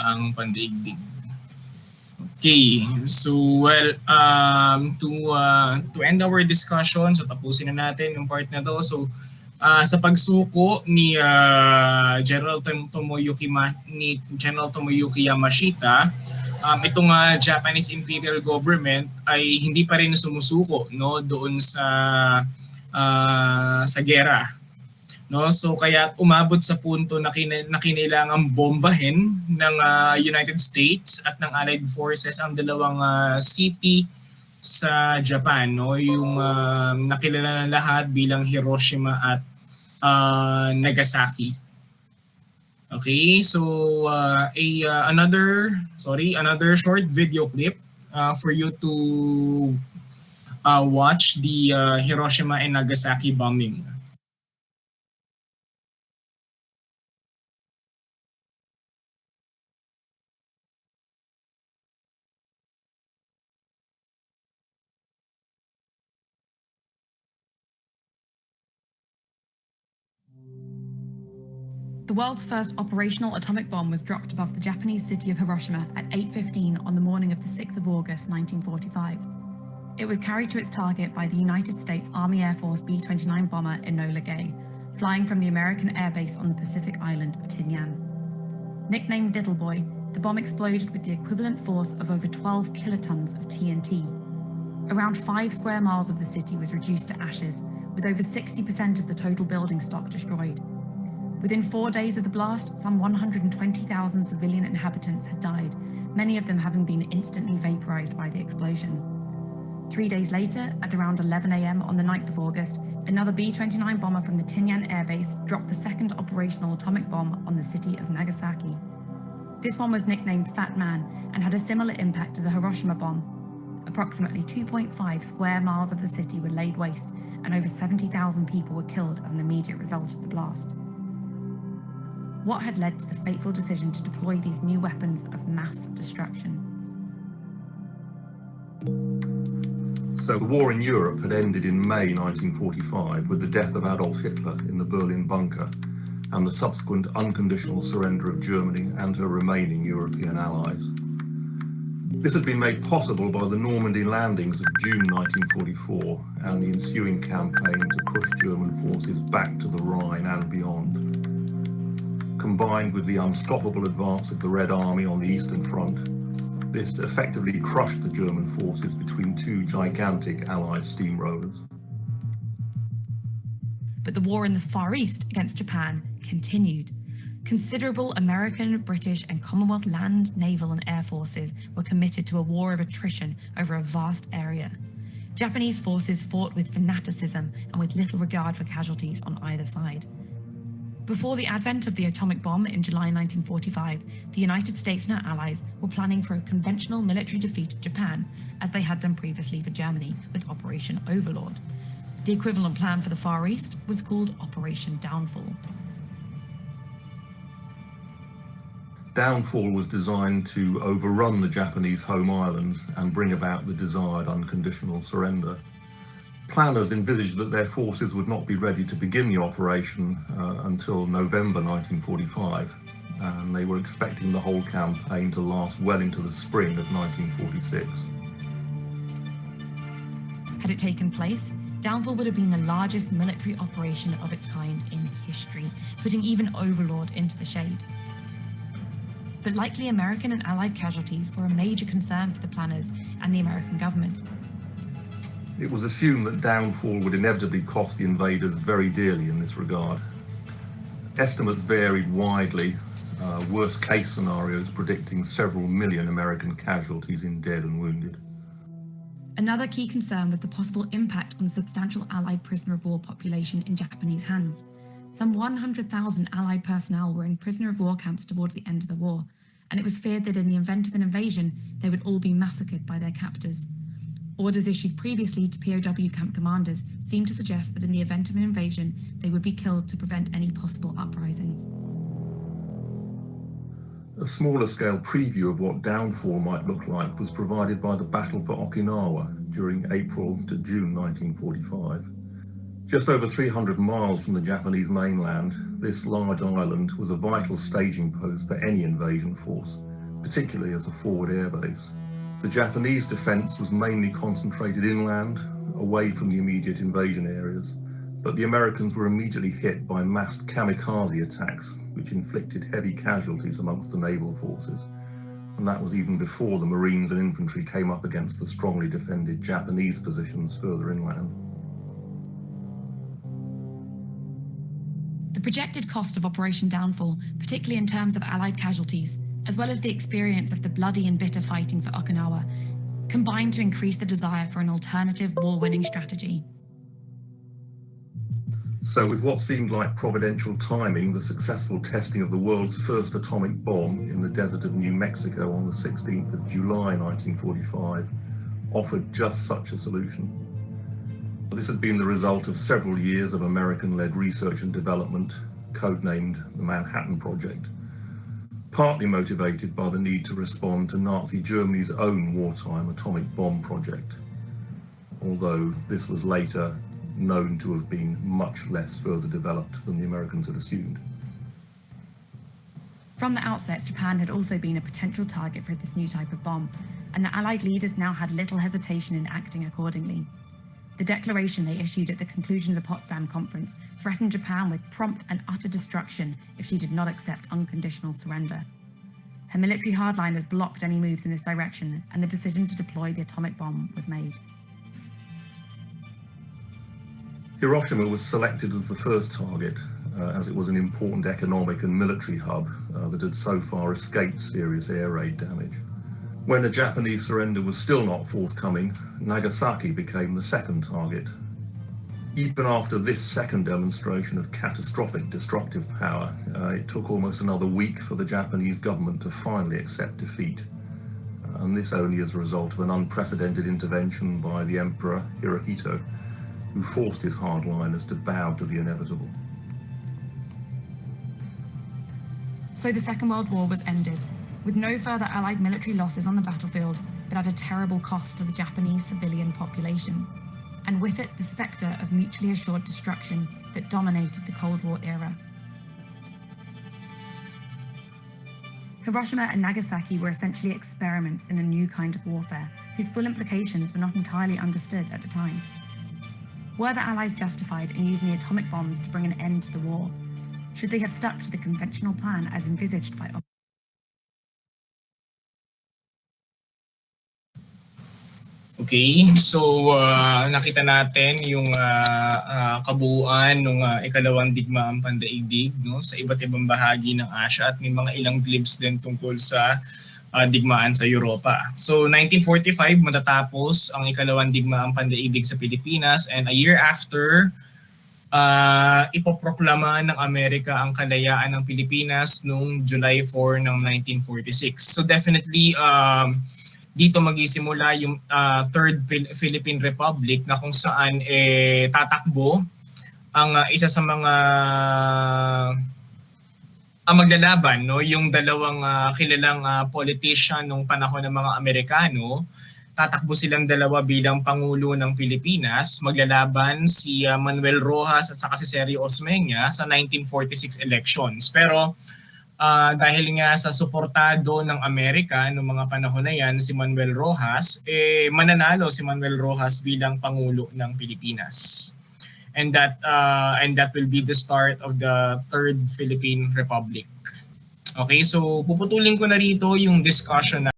digmaang pandaigdig. Okay, so to end our discussion, so tapusin na natin yung part na to. So sa pagsuko ni General Tomoyuki Yamashita, itong Japanese Imperial Government ay hindi pa rin sumusuko, no, doon sa gera. No, so kaya umabot sa punto na kinailangang bombahin ng United States at ng Allied Forces ang dalawang city sa Japan, no, yung nakilala na lahat bilang Hiroshima at Nagasaki. Okay, so another short video clip for you to watch the Hiroshima and Nagasaki bombing. The world's first operational atomic bomb was dropped above the Japanese city of Hiroshima at 8:15 on the morning of the 6th of August 1945. It was carried to its target by the United States Army Air Force B-29 bomber Enola Gay, flying from the American air base on the Pacific island of Tinian. Nicknamed Little Boy, the bomb exploded with the equivalent force of over 12 kilotons of TNT. Around 5 square miles of the city was reduced to ashes, with over 60% of the total building stock destroyed. Within 4 days of the blast, some 120,000 civilian inhabitants had died, many of them having been instantly vaporized by the explosion. 3 days later, at around 11 a.m. on the 9th of August, another B-29 bomber from the Tinian Air Base dropped the second operational atomic bomb on the city of Nagasaki. This one was nicknamed Fat Man and had a similar impact to the Hiroshima bomb. Approximately 2.5 square miles of the city were laid waste, and over 70,000 people were killed as an immediate result of the blast. What had led to the fateful decision to deploy these new weapons of mass destruction? So the war in Europe had ended in May 1945 with the death of Adolf Hitler in the Berlin bunker and the subsequent unconditional surrender of Germany and her remaining European allies. This had been made possible by the Normandy landings of June 1944 and the ensuing campaign to push German forces back to the Rhine and beyond. Combined with the unstoppable advance of the Red Army on the Eastern Front, this effectively crushed the German forces between two gigantic Allied steamrollers. But the war in the Far East against Japan continued. Considerable American, British, and Commonwealth land, naval, and air forces were committed to a war of attrition over a vast area. Japanese forces fought with fanaticism and with little regard for casualties on either side. Before the advent of the atomic bomb in July 1945, the United States and her allies were planning for a conventional military defeat of Japan, as they had done previously for Germany with Operation Overlord. The equivalent plan for the Far East was called Operation Downfall. Downfall was designed to overrun the Japanese home islands and bring about the desired unconditional surrender. Planners envisaged that their forces would not be ready to begin the operation until November 1945, and they were expecting the whole campaign to last well into the spring of 1946. Had it taken place, Downfall would have been the largest military operation of its kind in history, putting even Overlord into the shade. But likely American and Allied casualties were a major concern for the planners and the American government. It was assumed that Downfall would inevitably cost the invaders very dearly in this regard. Estimates varied widely, worst-case scenarios predicting several million American casualties in dead and wounded. Another key concern was the possible impact on the substantial Allied prisoner of war population in Japanese hands. Some 100,000 Allied personnel were in prisoner of war camps towards the end of the war, and it was feared that in the event of an invasion, they would all be massacred by their captors. Orders issued previously to POW camp commanders seemed to suggest that in the event of an invasion, they would be killed to prevent any possible uprisings. A smaller scale preview of what Downfall might look like was provided by the Battle for Okinawa during April to June 1945. Just over 300 miles from the Japanese mainland, this large island was a vital staging post for any invasion force, particularly as a forward airbase. The Japanese defence was mainly concentrated inland, away from the immediate invasion areas, but the Americans were immediately hit by massed kamikaze attacks, which inflicted heavy casualties amongst the naval forces. And that was even before the Marines and infantry came up against the strongly defended Japanese positions further inland. The projected cost of Operation Downfall, particularly in terms of Allied casualties, as well as the experience of the bloody and bitter fighting for Okinawa, combined to increase the desire for an alternative war-winning strategy. So with what seemed like providential timing, the successful testing of the world's first atomic bomb in the desert of New Mexico on the 16th of July 1945 offered just such a solution. This had been the result of several years of American-led research and development, codenamed the Manhattan Project, partly motivated by the need to respond to Nazi Germany's own wartime atomic bomb project, although this was later known to have been much less further developed than the Americans had assumed. From the outset, Japan had also been a potential target for this new type of bomb, and the Allied leaders now had little hesitation in acting accordingly. The declaration they issued at the conclusion of the Potsdam Conference threatened Japan with prompt and utter destruction if she did not accept unconditional surrender. Her military hardliners blocked any moves in this direction, and the decision to deploy the atomic bomb was made. Hiroshima was selected as the first target, as it was an important economic and military hub that had so far escaped serious air raid damage. When the Japanese surrender was still not forthcoming, Nagasaki became the second target. Even after this second demonstration of catastrophic destructive power, it took almost another week for the Japanese government to finally accept defeat. And this only as a result of an unprecedented intervention by the Emperor Hirohito, who forced his hardliners to bow to the inevitable. So the Second World War was ended, with no further Allied military losses on the battlefield, but at a terrible cost to the Japanese civilian population, and with it the spectre of mutually assured destruction that dominated the Cold War era. Hiroshima and Nagasaki were essentially experiments in a new kind of warfare, whose full implications were not entirely understood at the time. Were the Allies justified in using the atomic bombs to bring an end to the war? Should they have stuck to the conventional plan as envisaged by Okay, so nakita natin yung kabuuan ng ikalawang digmaang pandaigdig, no, sa iba't ibang bahagi ng Asia, at may mga ilang glimpse din tungkol sa digmaan sa Europa. So 1945 matatapos ang ikalawang digmaang pandaigdig sa Pilipinas, and a year after, ipoproklama ng Amerika ang kalayaan ng Pilipinas noong July 4 ng 1946. So definitely dito magsisimula yung Third Philippine Republic, na kung saan tatakbo ang isa sa mga maglalaban, no, yung dalawang kilalang politician nung panahon ng mga Amerikano. Tatakbo silang dalawa bilang Pangulo ng Pilipinas. Maglalaban si Manuel Rojas at saka si Sergio Osmeña sa 1946 elections. Pero dahil nga sa suportado ng Amerika noong mga panahon na yan, si Manuel Rojas, mananalo si Manuel Rojas bilang Pangulo ng Pilipinas. And that will be the start of the Third Philippine Republic. Okay, so puputulin ko na rito yung discussion na